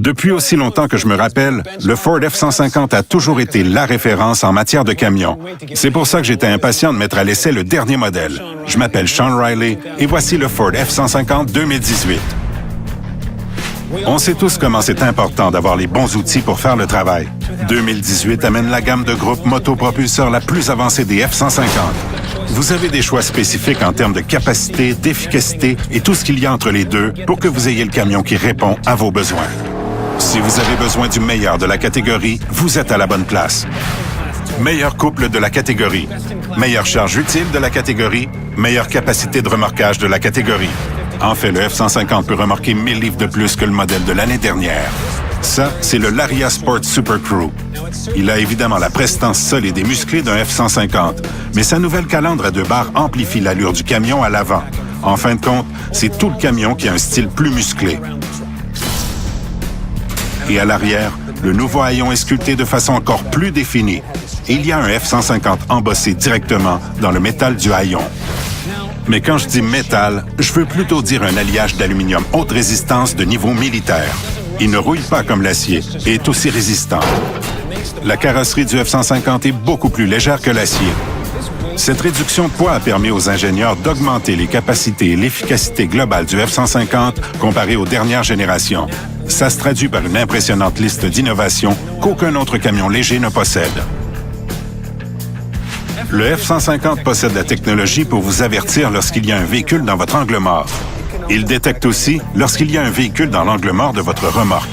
Depuis aussi longtemps que je me rappelle, le Ford F-150 a toujours été la référence en matière de camions. C'est pour ça que j'étais impatient de mettre à l'essai le dernier modèle. Je m'appelle Sean Riley et voici le Ford F-150 2018. On sait tous comment c'est important d'avoir les bons outils pour faire le travail. 2018 amène la gamme de groupes motopropulseurs la plus avancée des F-150. Vous avez des choix spécifiques en termes de capacité, d'efficacité et tout ce qu'il y a entre les deux pour que vous ayez le camion qui répond à vos besoins. Si vous avez besoin du meilleur de la catégorie, vous êtes à la bonne place. Meilleur couple de la catégorie, meilleure charge utile de la catégorie, meilleure capacité de remorquage de la catégorie. En fait, le F-150 peut remorquer 1000 livres de plus que le modèle de l'année dernière. Ça, c'est le Lariat Sport Super Crew. Il a évidemment la prestance solide et musclée d'un F-150, mais sa nouvelle calandre à 2 barres amplifie l'allure du camion à l'avant. En fin de compte, c'est tout le camion qui a un style plus musclé. Et à l'arrière, le nouveau haillon est sculpté de façon encore plus définie. Et il y a un F-150 embossé directement dans le métal du haillon. Mais quand je dis métal, je veux plutôt dire un alliage d'aluminium haute résistance de niveau militaire. Il ne rouille pas comme l'acier et est aussi résistant. La carrosserie du F-150 est beaucoup plus légère que l'acier. Cette réduction de poids a permis aux ingénieurs d'augmenter les capacités et l'efficacité globale du F-150 comparé aux dernières générations. Ça se traduit par une impressionnante liste d'innovations qu'aucun autre camion léger ne possède. Le F-150 possède la technologie pour vous avertir lorsqu'il y a un véhicule dans votre angle mort. Il détecte aussi lorsqu'il y a un véhicule dans l'angle mort de votre remorque.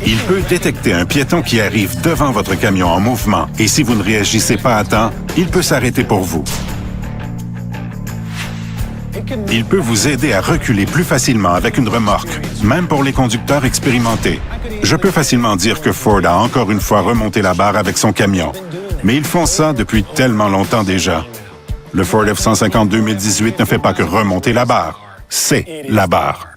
Il peut détecter un piéton qui arrive devant votre camion en mouvement et si vous ne réagissez pas à temps, il peut s'arrêter pour vous. Il peut vous aider à reculer plus facilement avec une remorque, même pour les conducteurs expérimentés. Je peux facilement dire que Ford a encore une fois remonté la barre avec son camion. Mais ils font ça depuis tellement longtemps déjà. Le Ford F-150 2018 ne fait pas que remonter la barre, c'est la barre.